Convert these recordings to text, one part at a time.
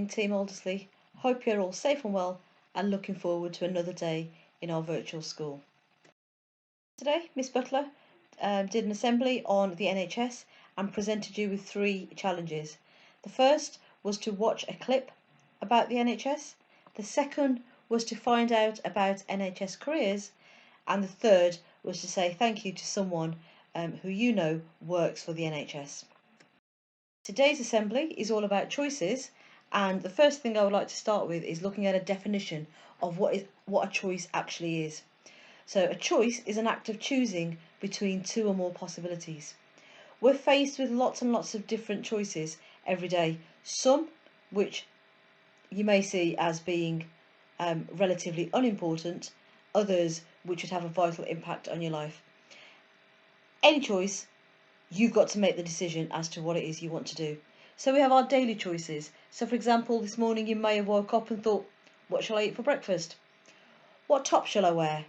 morning, Team Aldersley. Hope you're all safe and well and looking forward to another day in our virtual school. Today, Miss Butler did an assembly on the NHS and presented you with 3 challenges. The first was to watch a clip about the NHS. The second was to find out about NHS careers. And the third was to say thank you to someone who you know works for the NHS. Today's assembly is all about choices, and the first thing I would like to start with is looking at a definition of what a choice actually is. So a choice is an act of choosing between 2 or more possibilities. We're faced with lots and lots of different choices every day, some which you may see as being relatively unimportant, others which would have a vital impact on your life. Any choice, you've got to make the decision as to what it is you want to do. So we have our daily choices. So for example, this morning you may have woke up and thought, what shall I eat for breakfast? What top shall I wear?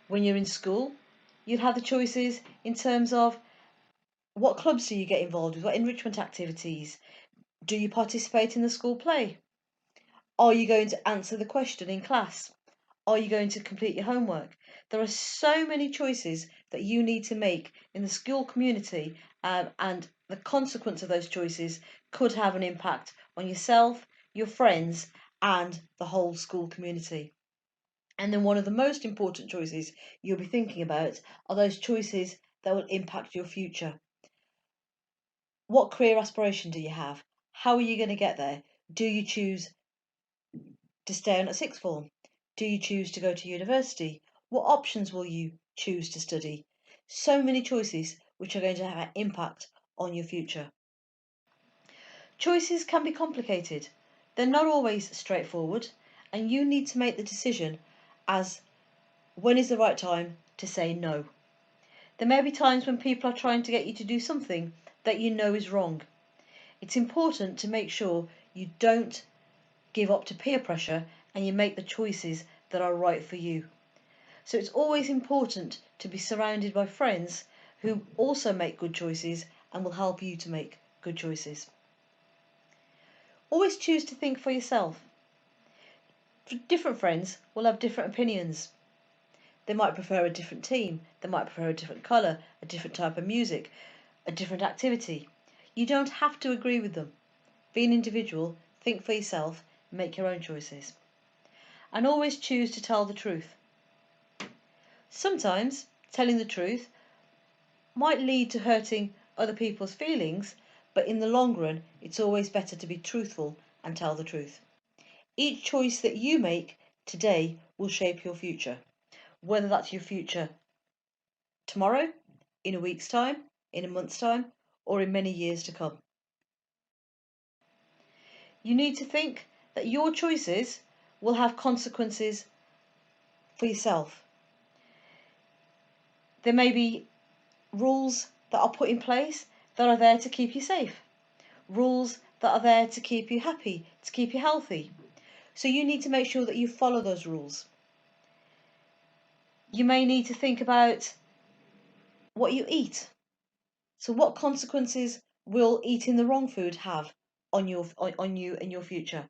When you're in school, you'd have the choices in terms of what clubs do you get involved with, what enrichment activities? Do you participate in the school play? Are you going to answer the question in class? Are you going to complete your homework? There are so many choices that you need to make in the school community, and the consequence of those choices could have an impact on yourself, your friends, and the whole school community. And then one of the most important choices you'll be thinking about are those choices that will impact your future. What career aspiration do you have? How are you going to get there? Do you choose to stay on at sixth form? Do you choose to go to university? What options will you choose to study? So many choices which are going to have an impact on your future. Choices can be complicated. They're not always straightforward, and you need to make the decision as when is the right time to say no. There may be times when people are trying to get you to do something that you know is wrong. It's important to make sure you don't give up to peer pressure and you make the choices that are right for you. So it's always important to be surrounded by friends who also make good choices and will help you to make good choices. Always choose to think for yourself. Different friends will have different opinions. They might prefer a different team, they might prefer a different colour, a different type of music, a different activity. You don't have to agree with them. Be an individual, think for yourself, make your own choices. And always choose to tell the truth. Sometimes telling the truth might lead to hurting other people's feelings, but in the long run, it's always better to be truthful and tell the truth. Each choice that you make today will shape your future, whether that's your future tomorrow, in a week's time, in a month's time, or in many years to come. You need to think that your choices will have consequences for yourself. There may be rules that are put in place that are there to keep you safe, rules that are there to keep you happy, to keep you healthy. So you need to make sure that you follow those rules. You may need to think about what you eat. So what consequences will eating the wrong food have on you in your future?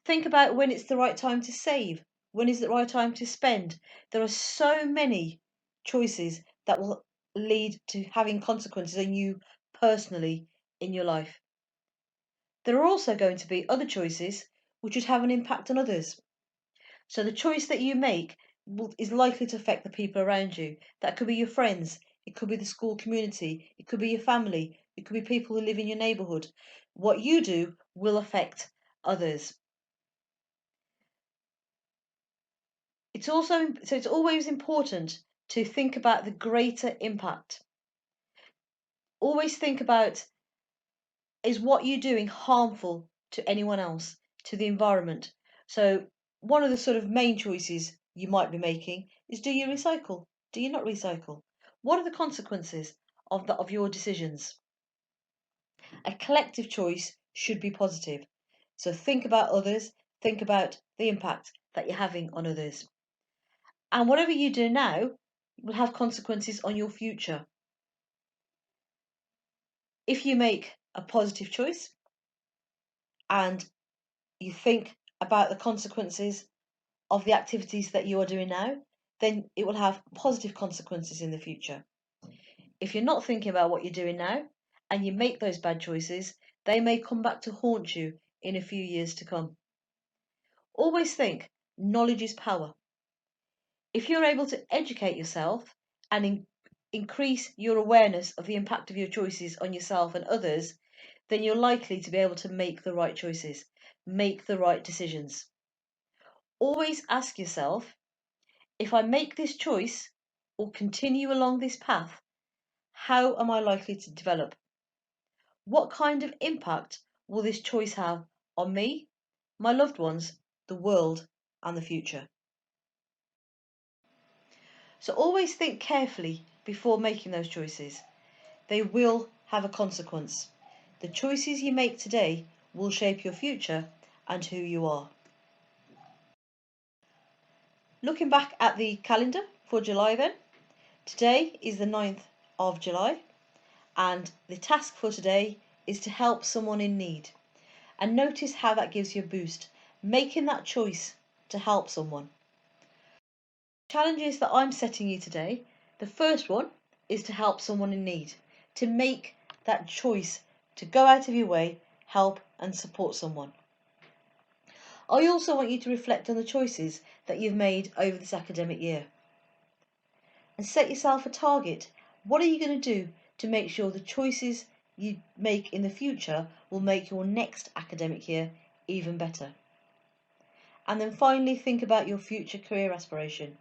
Think about when it's the right time to save, when is the right time to spend. There are so many choices that will lead to having consequences on you personally in your life. There are also going to be other choices which would have an impact on others. So the choice that you make is likely to affect the people around you. That could be your friends, it could be the school community, it could be your family, it could be people who live in your neighbourhood. What you do will affect others. It's always important to think about the greater impact. Always think about, is what you're doing harmful to anyone else, to the environment? So one of the sort of main choices you might be making is, do you recycle? Do you not recycle? What are the consequences of your decisions? A collective choice should be positive. So think about others, think about the impact that you're having on others. And whatever you do now will have consequences on your future. If you make a positive choice and you think about the consequences of the activities that you are doing now, then it will have positive consequences in the future. If you're not thinking about what you're doing now and you make those bad choices, they may come back to haunt you in a few years to come. Always think knowledge is power. If you're able to educate yourself and increase your awareness of the impact of your choices on yourself and others, then you're likely to be able to make the right choices, make the right decisions. Always ask yourself, if I make this choice or continue along this path, how am I likely to develop? What kind of impact will this choice have on me, my loved ones, the world, and the future? So always think carefully before making those choices. They will have a consequence. The choices you make today will shape your future and who you are. Looking back at the calendar for July then, today is the 9th of July, and the task for today is to help someone in need. And notice how that gives you a boost, making that choice to help someone. Challenges that I'm setting you today, the first one is to help someone in need, to make that choice to go out of your way, help and support someone. I also want you to reflect on the choices that you've made over this academic year and set yourself a target. What are you going to do to make sure the choices you make in the future will make your next academic year even better? And then finally, think about your future career aspiration.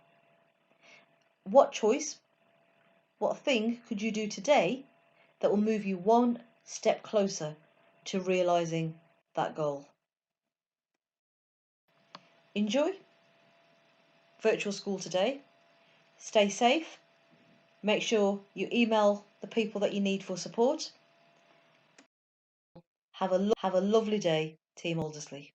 What choice, what thing could you do today that will move you one step closer to realising that goal? Enjoy virtual school today. Stay safe. Make sure you email the people that you need for support. Have a lovely day, Team Aldersley.